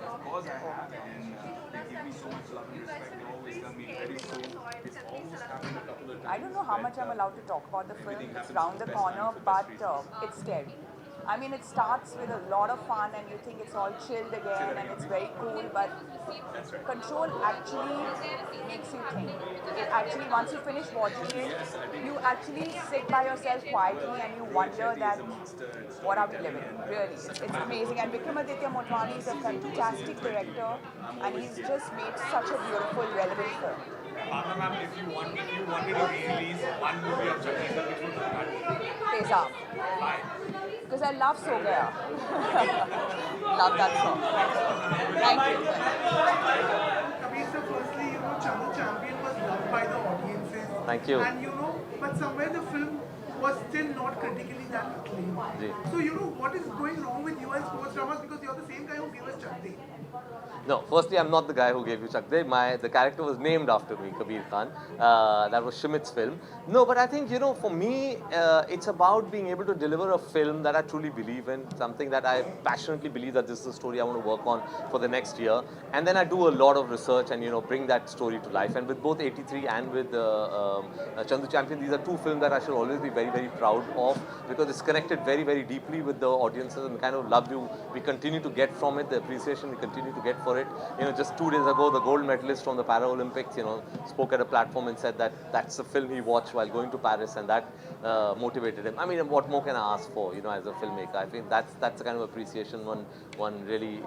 Of course I have, and they give me so much love and respect. They always tell me very soon. It's almost happened a couple of times. I don't know how much I'm allowed to talk about the film. It's round the corner, but it's scary. I mean, it starts with a lot of fun and you think it's all chilled again and it's very cool, but Control actually makes you think. It actually, once you finish watching it, you actually sit by yourself quietly and you wonder that, what are we living? Really, it's amazing. And Vikramaditya Motwani is a fantastic director and he's just made such a beautiful, relevant film. Bharna ma'am, if you want me to re-release one movie of Chakri, which would be Tezab. Why? Because I love So Gaya. Love that song. Thank you. Kabir sir, firstly, Chandu Champion was loved by the audiences. Thank you. And but somewhere the film was still not critically that acclaimed. So what is going wrong with you and sports dramas, because you're the same guy who gave us Chak De. No, firstly, I'm not the guy who gave you Chak De. The character was named after me, Kabir Khan. That was Shumit's film. No, but I think, for me, it's about being able to deliver a film that I truly believe in, something that I passionately believe that this is a story I want to work on for the next year. And then I do a lot of research and, bring that story to life. And with both 83 and with Chandu Champion, these are two films that I should always be very, very proud of, because it's connected very, very deeply with the audiences and the kind of love we continue to get from it, the appreciation we continue to get for it. Just 2 days ago, the gold medalist from the Paralympics, spoke at a platform and said that that's the film he watched while going to Paris, and that motivated him. I mean, what more can I ask for, as a filmmaker? I think that's the kind of appreciation one really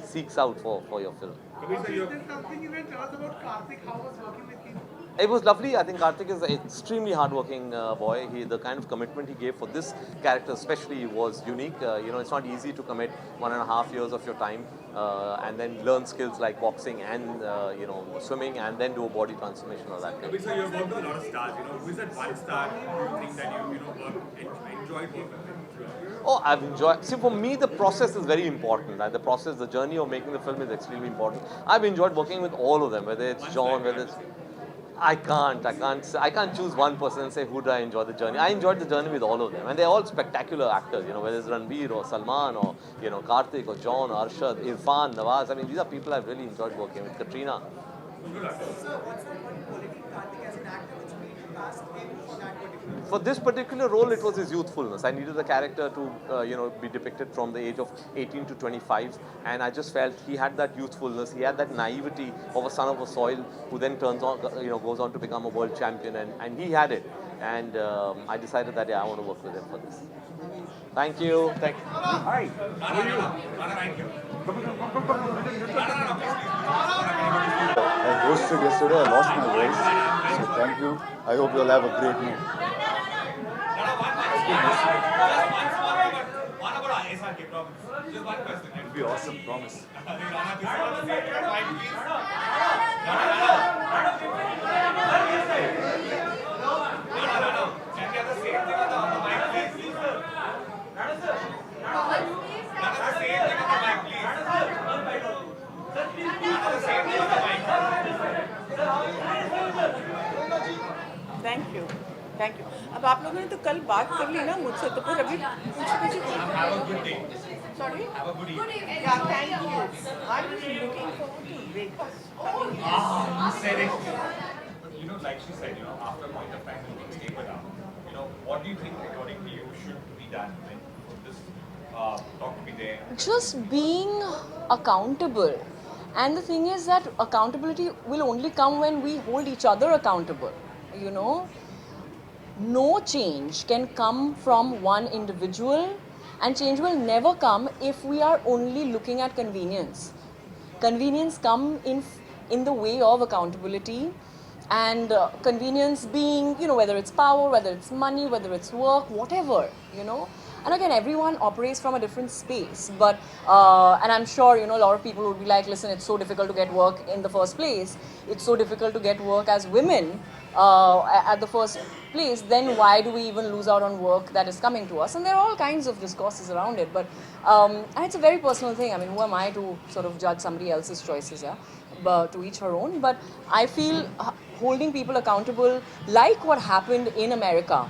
seeks out for your film. Is there something you can tell us about Karthik? How was working with him? It was lovely. I think Karthik is an extremely hardworking boy. The kind of commitment he gave for this character especially was unique. It's not easy to commit 1.5 years of your time and then learn skills like boxing and, swimming, and then do a body transformation or that. Kabir sir, you've worked with a lot of stars. Who is that one star you think that you enjoyed working with? Oh, I've enjoyed. See, for me, the process is very important. The process, the journey of making the film is extremely important. I've enjoyed working with all of them, whether it's John, whether it's... I can't choose one person and say who do I enjoy the journey. I enjoyed the journey with all of them, and they're all spectacular actors. Whether it's Ranveer or Salman or Karthik or John or Arshad, Irfan, Nawaz. I mean, these are people I've really enjoyed working with. Katrina. For this particular role, it was his youthfulness. I needed the character to, be depicted from the age of 18 to 25, and I just felt he had that youthfulness. He had that naivety of a son of a soil who then turns on, goes on to become a world champion, and he had it. And I decided that I want to work with him for this. Thank you. Hi. How are you? I hosted yesterday. I lost my voice. So thank you. I hope you'll have a great night. Just one question. It'll be awesome, promise. Thank you. Thank you. अब आप लोगों ने तो कल बात कर ली ना मुझसे, तो फिर अभी Have a good day. Sorry? Have a good evening. Yeah, thank you. I'm just looking forward to breakfast. You said it. Like she said, after a point of time when things taper down, what do you think, according to you, should be done when this talk to be there? Just being accountable. And the thing is that accountability will only come when we hold each other accountable. No change can come from one individual, and change will never come if we are only looking at convenience. Convenience come in the way of accountability, and convenience being, whether it's power, whether it's money, whether it's work, whatever, And again, everyone operates from a different space, but, and I'm sure, a lot of people would be like, listen, it's so difficult to get work in the first place. It's so difficult to get work as women at the first place. Then why do we even lose out on work that is coming to us? And there are all kinds of discourses around it, but, and it's a very personal thing. I mean, who am I to sort of judge somebody else's choices, yeah? But to each her own. But I feel holding people accountable, like what happened in America,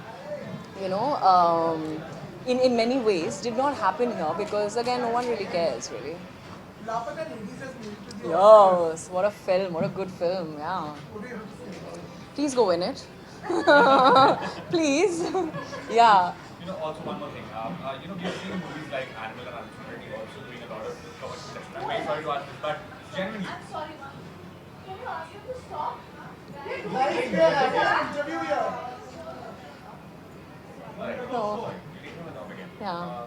in many ways, did not happen here because, again, no one really cares, really. Yes, what a film, what a good film, yeah. Please go in it. Please. Yeah. also one more thing. We've seen movies like Animal and Unfortunately also doing a lot of commercial success. I'm very sorry to ask this, but genuinely. I'm sorry, ma'am. Can you ask him to stop? Interview here. No. Yeah.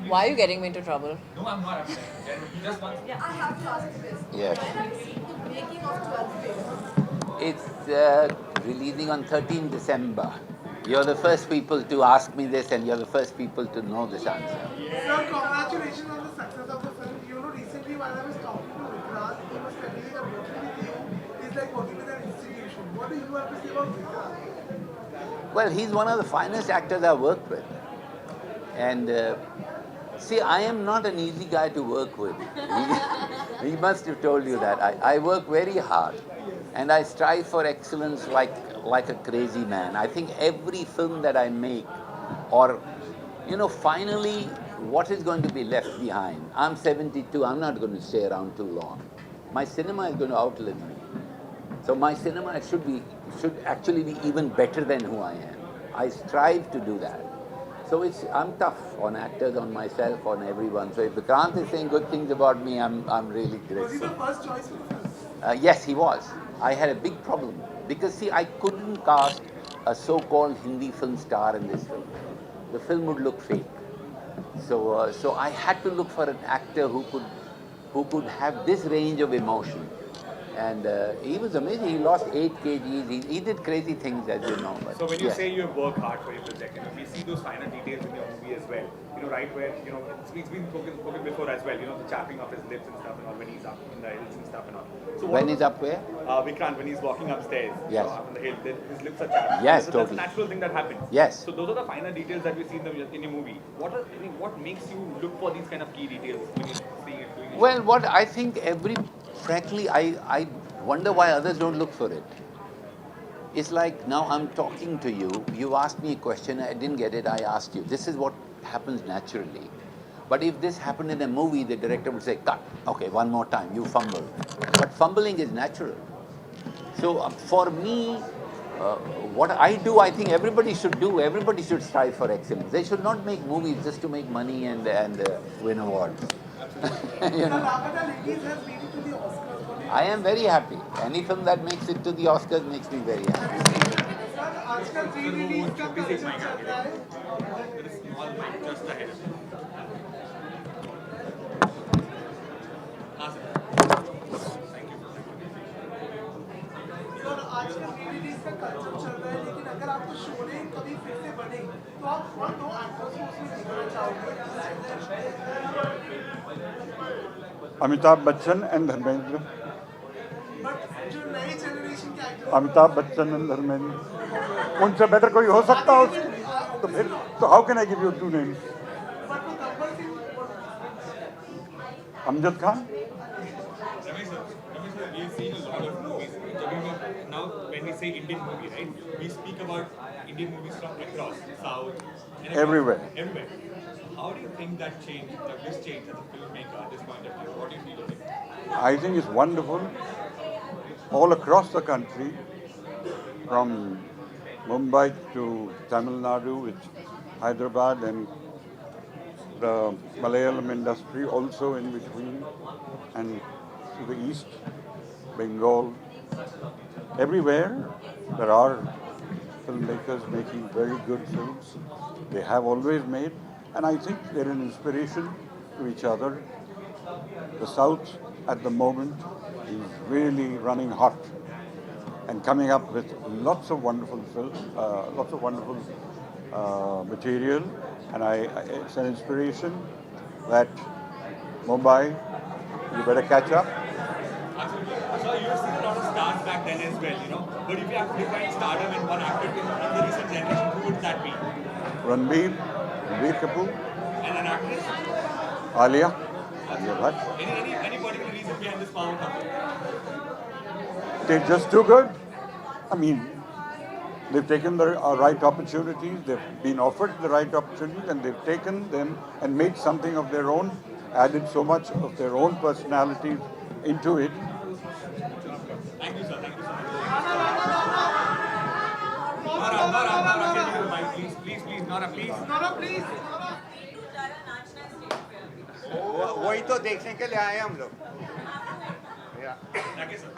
Why are you getting me into trouble? No, I'm not. I'm genuinely just one. I have to ask you this. Yes. When have you seen the making of 12th Fail? It's releasing on 13 December. You're the first people to ask me this, and you're the first people to know this answer. Sir, congratulations on the success of the film. Recently while I was talking to Vikrant, he was telling me that working with you is like working with an institution. What do you have to say about Vikrant? Well, he's one of the finest actors I've worked with. And see, I am not an easy guy to work with. He must have told you that. I work very hard. And I strive for excellence like a crazy man. I think every film that I make, or, finally, what is going to be left behind? I'm 72, I'm not going to stay around too long. My cinema is going to outlive me. So my cinema should actually be even better than who I am. I strive to do that. So I'm tough on actors, on myself, on everyone. So if Vikrant is saying good things about me, I'm really grateful. Was he the first choice for the film? Yes, he was. I had a big problem because, see, I couldn't cast a so-called Hindi film star in this film. The film would look fake. So I had to look for an actor who could have this range of emotion. And he was amazing. He lost 8 kgs. He did crazy things, as you know. But So when you yes. say you work hard for your project, we see those finer details in your movie as well. Right where, it's been spoken before as well, the chapping of his lips and stuff and all when he's up in the hills and stuff and all. So When he's up where? Vikrant, when he's walking upstairs, Yes. up on the hill, his lips are chapped. Yes, so totally. That's a natural thing that happens. Yes. So those are the finer details that we see in your movie. What makes you look for these kind of key details when you're seeing it, doing it? Well, what I think frankly, I wonder why others don't look for it. It's like now I'm talking to you, you asked me a question, I didn't get it, I asked you. This is what happens naturally. But if this happened in a movie, the director would say, cut, okay, one more time, you fumbled. But fumbling is natural. So for me, what I do, I think everybody should do. Everybody should strive for excellence. They should not make movies just to make money and win awards. You know? I am very happy. Any film that makes it to the Oscars makes me very happy. आजकल 3D का culture चल रहा है. There is small mic just ahead. Sir आजकल 3D का culture चल रहा है, लेकिन अगर आपको शोले कभी फिर से बने तो आप कौन दो एक्टर्स को उसमें देखना चाहोगे? अमिताभ बच्चन एंड धर्मेंद्र. बट जो नए जनरेशन के एक्टर्स अमिताभ बच्चन एंड धर्मेंद्र. उनसे बेटर कोई हो सकता हो तो फिर तो how can I give you 2 names? Amjad Khan. Ramesh sir, we've seen a lot of movies. Now, when we say Indian movie, right, we speak about Indian movies from across South, and Everywhere. Everywhere. How do you think that changed, this change as a filmmaker at this point of view? What do you feel of it? I think it's wonderful. All across the country, from Mumbai to Tamil Nadu, with Hyderabad and the Malayalam industry also in between, and to the east, Bengal. Everywhere there are filmmakers making very good films. They have always made, and I think they're an inspiration to each other. The South at the moment is really running hot and coming up with lots of wonderful films, lots of wonderful material, and it's an inspiration that Mumbai, you better catch up. Absolutely. So you've seen a lot of stars back then as well, But if you have to define stardom in one actor in the recent generation, who would that be? Ranbir Kapoor, And an actress? Alia Bhatt. Any particular reason behind this power couple? They're just too good. I mean, they've taken the right opportunities, they've been offered the right opportunities, and they've taken them and made something of their own, added so much of their own personalities into it. Thank you, sir. Thank you so much. Please, please. Nora, please. Nora, please. वही तो देखने के लिए आए हम लोग Rakesh sir.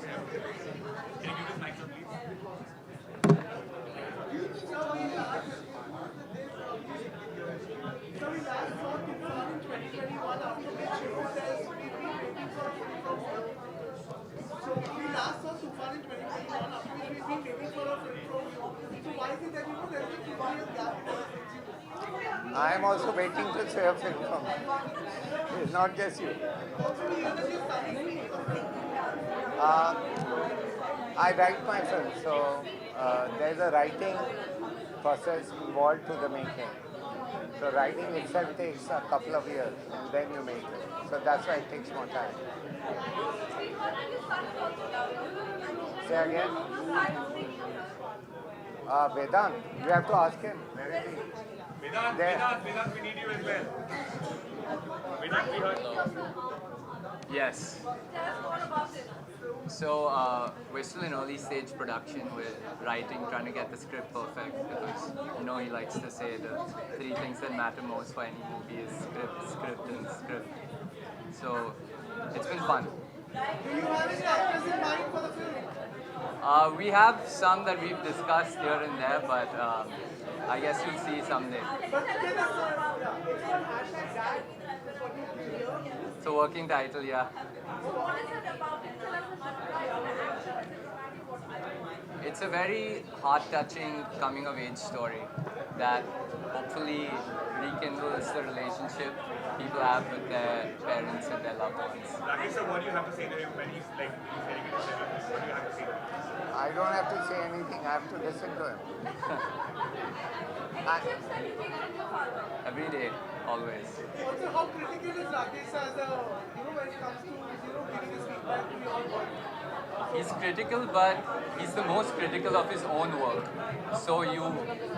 Can you give this mic sir, please? So we last saw Tufan in 2021, after which there's we've been waiting for a film from you. So we last saw Tufan in 2021, after which we've been waiting for a film from you. So why is it that there's a 2 year gap in the film? I am also waiting to see a film from you. It's not just you. I write my film, so there's a writing process involved to the making. So writing itself takes a couple of years and then you make it. So that's why it takes more time. Say again? Vedant, you have to ask him. Where is he? Vedant, we need you as well. Vedant, we heard. Yes. So we're still in early stage production. We're writing, trying to get the script perfect because he likes to say the 3 things that matter most for any movie is script, script, and script. So it's been fun. Do you have any actors in mind for the film? We have some that we've discussed here and there, but I guess you'll see someday. It's a working title, yeah. It's a very heart-touching coming-of-age story that hopefully rekindles the relationship people have with their parents and their loved ones. Rakesh sir, what do you have to say to him when he's very good at service? What do you have to say to him? I don't have to say anything, I have to listen to him. Every day, always. Also, how critical is Rakesh as a, when it comes to, giving his feedback to your work? He's critical, but he's the most critical of his own work. So you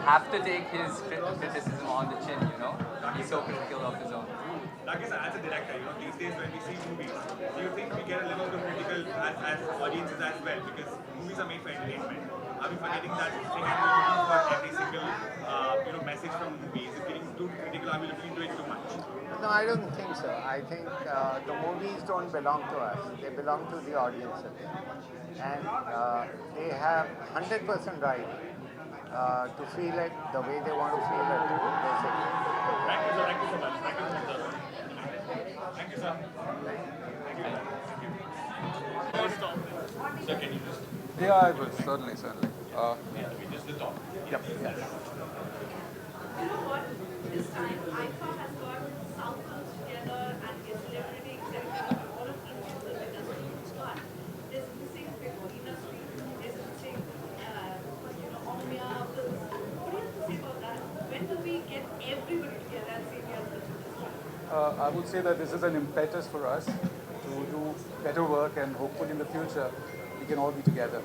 have to take his criticism on the chin, He's so critical of his own. Rakesh sir, as a director, these days when we see movies, do you think we get a little too critical as audiences as well? Because movies are made for entertainment. Are we forgetting that thing and we're looking for every single, message from movies? Is it getting too critical? Are we looking into it too much? No, I don't think so. I think the movies don't belong to us. They belong to the audiences. And they have 100% right to feel it the way they want to feel it, basically. Thank you, sir. Thank you so much. Thank you so much, sir. Thank you, sir. Thank you. First off, sir, can you just... Yeah, I will. Certainly. Just the top. Yep. You know what? This time, IFA has got South films together and is celebrity executive for all of Indian film industry. But there's missing Pegorina Street, there's missing, Omnia films. What do you have to say about that? When do we get everybody together and say we are film industry? I would say that this is an impetus for us to do better work, and hopefully in the future we can all be together.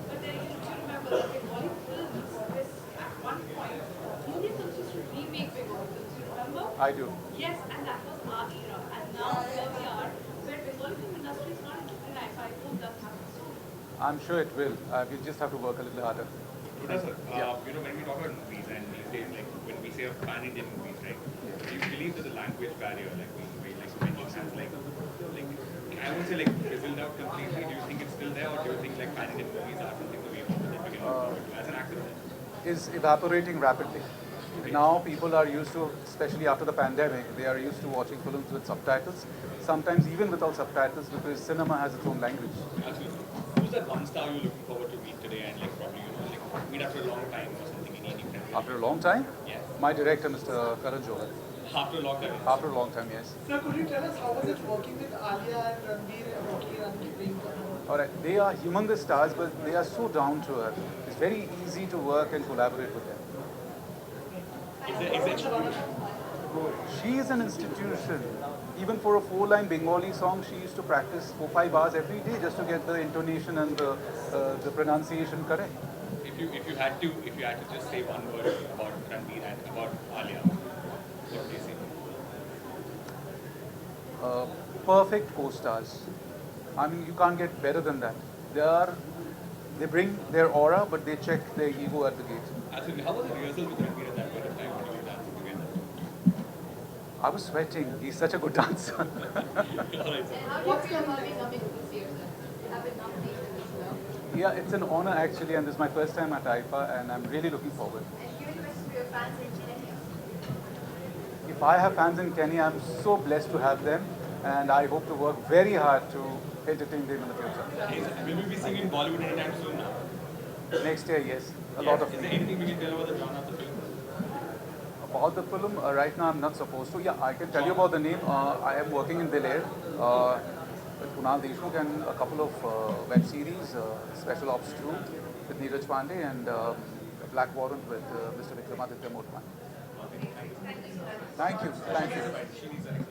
But then you should remember that Bengali films, this at one point, Indian films used to remake Bengali films, you remember? I do. Yes, and that was our era. And now here we are, where Bengali film industry is not interested in IFA. I hope that happens soon. I'm sure it will. We just have to work a little harder. Sir, when we talk about movies and these days, like when we say of pan-Indian movies, right? Do you believe that the language barrier, like we mentioned, has I won't say fizzled out completely. Do you think it's still there, or do you think pan-Indian movies are something that we can look forward to as an actor? Is evaporating rapidly. Now people are used to, especially after the pandemic, they are used to watching films with subtitles, sometimes even without subtitles because cinema has its own language. Absolutely. Who's that one star you're looking forward to meet today and probably, meet after a long time or something in any country? After a long time? Yes. My director, Mr. Karan Johar. After a long time? After a long time, yes. Sir, could you tell us how was it working with Alia and Ranbir and Rocky and Priyanka? Alright, they are humongous stars, but they are so down to earth. It's very easy to work and collaborate with them. She is an institution. Even for a 4-line Bengali song, she used to practice 4-5 hours every day just to get the intonation and the pronunciation correct. If you had to just say one word about Ranbir and about Alia, what would you say? Perfect co-stars. I mean, you can't get better than that. They bring their aura, but they check their ego at the gate. Absolutely. How was the rehearsal with Ranveer at that point of time when you were dancing together? I was sweating. He's such a good dancer. All right, sir. What's your coming this year, sir? You have been nominated as well. Yeah, it's an honor actually, and this is my first time at IFA, and I'm really looking forward. And give a message to your fans in Kenya. If I have fans in Kenya, I'm so blessed to have them, and I hope to work very hard to entertain them in the future. Will we be seeing in Bollywood anytime soon now? Next year, yes. A lot of Is there anything we can tell about the genre of the film? About the film, right now I'm not supposed to. Yeah, I can tell you about the name. I am working in Dilair with Kunal Deshmukh and a couple of web series, Special Ops 2 with Neeraj Pandey and Black Warrant with Mr. Vikramaditya Motwan. Thank you. Thank you.